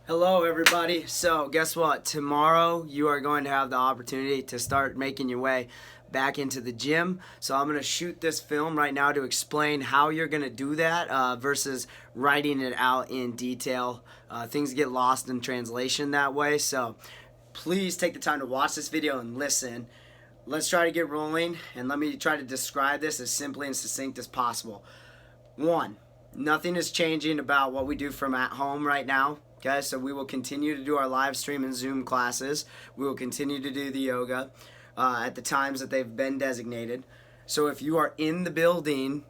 Hello, everybody. So, guess what? Tomorrow you are going to have the opportunity to start making your way back into the gym. So, I'm going to shoot this film right now to explain how you're going to do that versus writing it out in detail. Things get lost in translation that way. So, please take the time to watch this video and listen. Let's try to get rolling, and let me try to describe this as simply and succinct as possible. One, nothing is changing about what we do from at home right now. Okay, so we will continue to do our live stream and Zoom classes. We will continue to do the yoga at the times that they've been designated. So if you are in the building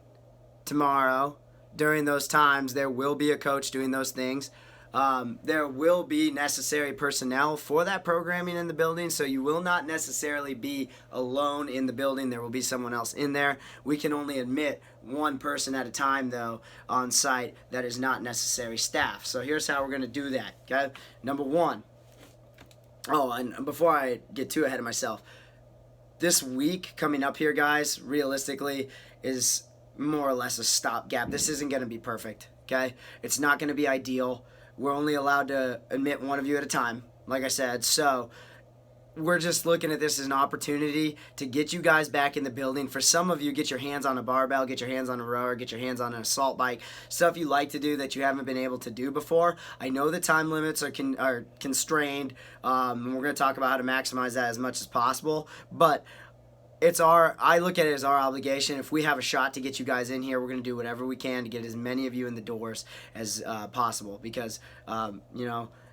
tomorrow during those times, there will be a coach doing those things. There will be necessary personnel for that programming in the building, so you will not necessarily be alone in the building. There will be someone else in there. We can only admit one person at a time, though, on site that is not necessary staff. So here's how we're going to do that, okay? Number one. Oh, and before I get too ahead of myself, this week coming up here, guys, realistically, is more or less a stopgap. This isn't going to be perfect, okay? It's not going to be ideal. We're only allowed to admit one of you at a time, like I said. So we're just looking at this as an opportunity to get you guys back in the building. For some of you, get your hands on a barbell, get your hands on a rower, get your hands on an assault bike, stuff you like to do that you haven't been able to do before. I know the time limits are constrained, and we're going to talk about how to maximize that as much as possible. But I look at it as our obligation. If we have a shot to get you guys in here, we're going to do whatever we can to get as many of you in the doors as possible, because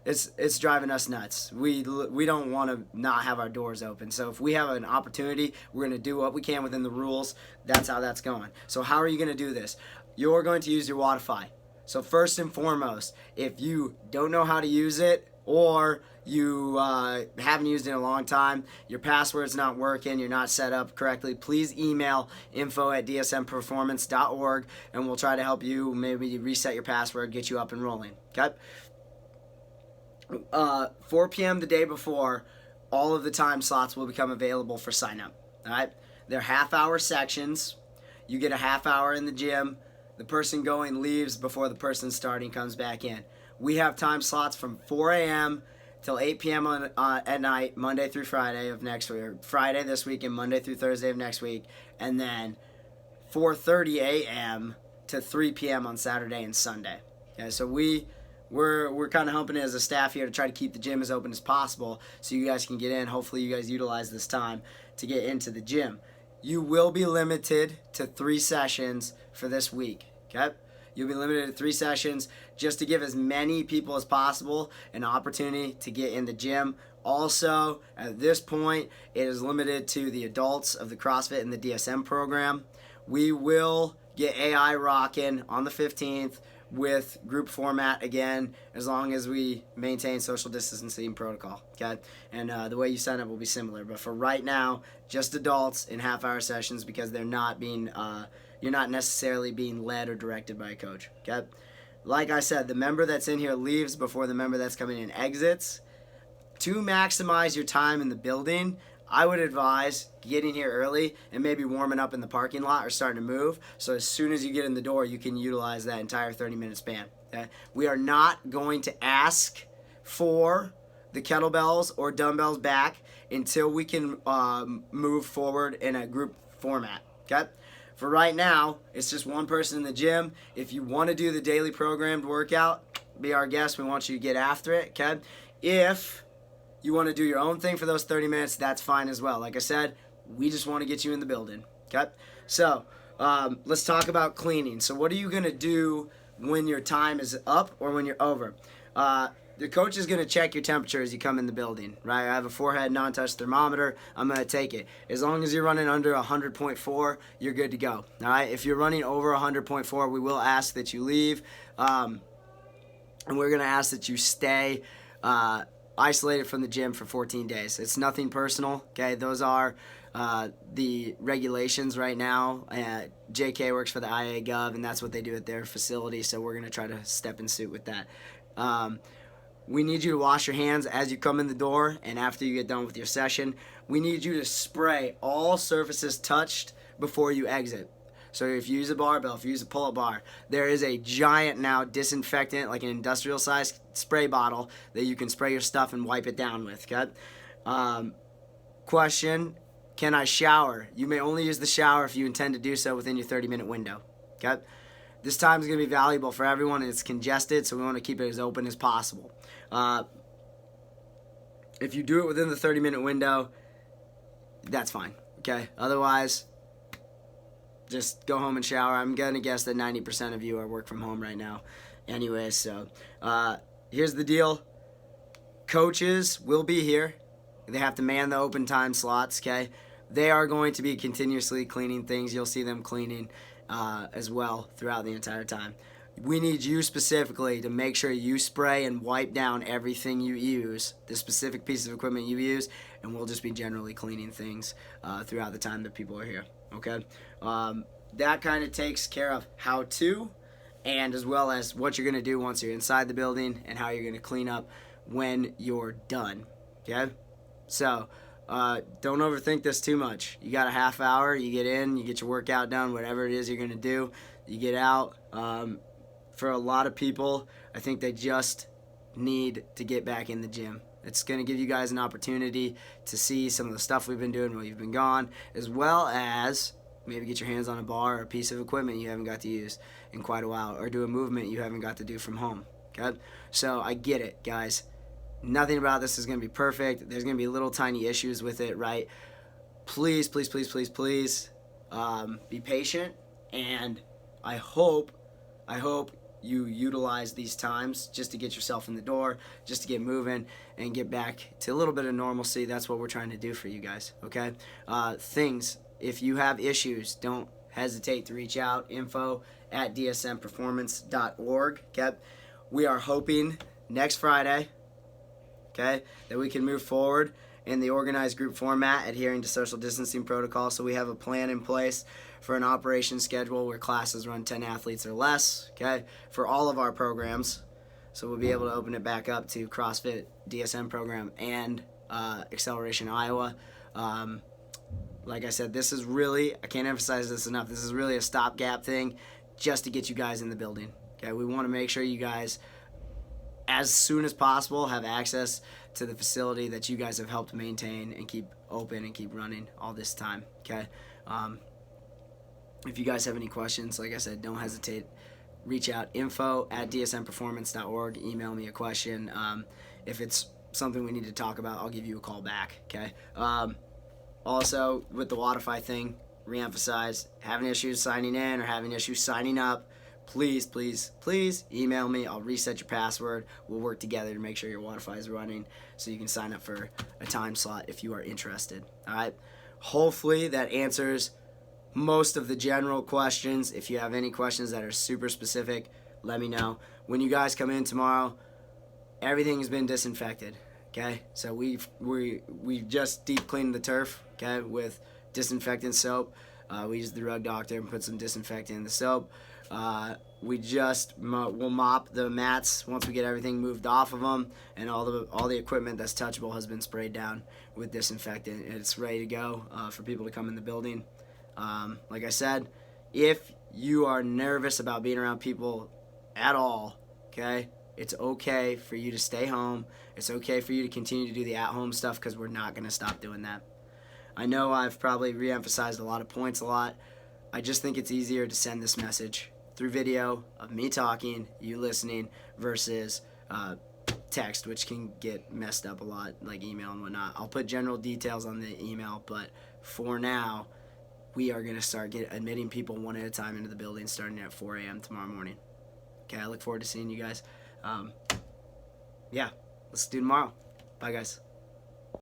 it's driving us nuts. We don't want to not have our doors open. So if we have an opportunity, we're going to do what we can within the rules. That's how that's going. So how are you going to do this? You're going to use your Wodify. So first and foremost, if you don't know how to use it, or you haven't used it in a long time, your password's not working, you're not set up correctly, please email info@dsmperformance.org, and we'll try to help you maybe reset your password, get you up and rolling. Okay? 4 p.m. the day before, all of the time slots will become available for sign up. All right? They're half-hour sections. You get a half hour in the gym. The person going leaves before the person starting comes back in. We have time slots from 4 a.m. till 8 p.m. At night, Monday through Friday of next week, or Friday this week and Monday through Thursday of next week, and then 4:30 a.m. to 3 p.m. on Saturday and Sunday. Okay, so we're kind of helping as a staff here to try to keep the gym as open as possible so you guys can get in. Hopefully you guys utilize this time to get into the gym. You will be limited to 3 sessions for this week. Okay? You'll be limited to 3 sessions just to give as many people as possible an opportunity to get in the gym. Also, at this point, it is limited to the adults of the CrossFit and the DSM program. We will get AI rocking on the 15th with group format again, as long as we maintain social distancing protocol, okay? And the way you sign up will be similar. But for right now, just adults in half-hour sessions, because they're not being you're not necessarily being led or directed by a coach, okay? Like I said, the member that's in here leaves before the member that's coming in exits. To maximize your time in the building, I would advise getting here early and maybe warming up in the parking lot or starting to move, so as soon as you get in the door, you can utilize that entire 30-minute span, okay? We are not going to ask for the kettlebells or dumbbells back until we can move forward in a group format, okay? For right now, it's just one person in the gym. If you want to do the daily programmed workout, be our guest. We want you to get after it, okay? If you want to do your own thing for those 30 minutes, that's fine as well. Like I said, we just want to get you in the building, okay? So let's talk about cleaning. So what are you going to do when your time is up or when you're over? The coach is going to check your temperature as you come in the building, right? I have a forehead non-touch thermometer. I'm going to take it. As long as you're running under 100.4, you're good to go, all right? If you're running over 100.4, we will ask that you leave, and we're going to ask that you stay isolated from the gym for 14 days. It's nothing personal, okay? Those are the regulations right now. JK works for the IA Gov, and that's what they do at their facility, so we're going to try to step in suit with that. We need you to wash your hands as you come in the door and after you get done with your session. We need you to spray all surfaces touched before you exit. So if you use a barbell, if you use a pull-up bar, there is a giant now disinfectant, like an industrial size spray bottle that you can spray your stuff and wipe it down with. Okay. Question: can I shower? You may only use the shower if you intend to do so within your 30-minute window. Okay. This time is going to be valuable for everyone, and it's congested, so we want to keep it as open as possible. If you do it within the 30-minute window, that's fine. Okay. Otherwise, just go home and shower. I'm going to guess that 90% of you are work from home right now. Anyway, so here's the deal. Coaches will be here. They have to man the open time slots, okay? They are going to be continuously cleaning things. You'll see them cleaning as well throughout the entire time. We need you specifically to make sure you spray and wipe down everything you use, the specific piece of equipment you use, and we'll just be generally cleaning things throughout the time that people are here, okay? That kind of takes care of how to, and as well as what you're going to do once you're inside the building and how you're going to clean up when you're done, okay? So don't overthink this too much. You got a half hour, you get in, you get your workout done, whatever it is you're going to do, you get out. For a lot of people, I think they just need to get back in the gym. It's going to give you guys an opportunity to see some of the stuff we've been doing while you've been gone, as well as maybe get your hands on a bar or a piece of equipment you haven't got to use in quite a while, or do a movement you haven't got to do from home. Okay? So I get it, guys. Nothing about this is going to be perfect. There's going to be little tiny issues with it, right? Please, please, please, please, please be patient, and I hope you utilize these times just to get yourself in the door, just to get moving and get back to a little bit of normalcy. That's what we're trying to do for you guys, okay? If you have issues, don't hesitate to reach out. info@dsmperformance.org, okay? We are hoping next Friday, okay, that we can move forward in the organized group format, adhering to social distancing protocol. So we have a plan in place for an operation schedule where classes run 10 athletes or less, okay, for all of our programs. So we'll be able to open it back up to CrossFit DSM program and Acceleration Iowa. Like I said, this is really, I can't emphasize this enough, this is really a stopgap thing just to get you guys in the building. Okay, we want to make sure you guys, as soon as possible, have access to the facility that you guys have helped maintain and keep open and keep running all this time. Okay. If you guys have any questions, like I said, don't hesitate. Reach out, info@dsmperformance.org. Email me a question. If it's something we need to talk about, I'll give you a call back. Okay. Also, with the Wodify thing, reemphasize, having issues signing in or having issues signing up, please, please, please email me. I'll reset your password. We'll work together to make sure your Wodify is running so you can sign up for a time slot if you are interested. All right. Hopefully that answers most of the general questions. If you have any questions that are super specific, let me know. When you guys come in tomorrow, everything has been disinfected. Okay, so we just deep cleaned the turf, okay, with disinfectant soap. We used the Rug Doctor and put some disinfectant in the soap. We'll mop the mats once we get everything moved off of them, and all the equipment that's touchable has been sprayed down with disinfectant. It's ready to go for people to come in the building. Like I said, if you are nervous about being around people at all, okay, it's okay for you to stay home. It's okay for you to continue to do the at-home stuff, because we're not going to stop doing that. I know I've probably re-emphasized a lot of points a lot. I just think it's easier to send this message through video of me talking, you listening, versus text, which can get messed up a lot, like email and whatnot. I'll put general details on the email, but for now, we are going to start admitting people one at a time into the building starting at 4 a.m. tomorrow morning. Okay, I look forward to seeing you guys. Yeah, let's do tomorrow. Bye, guys.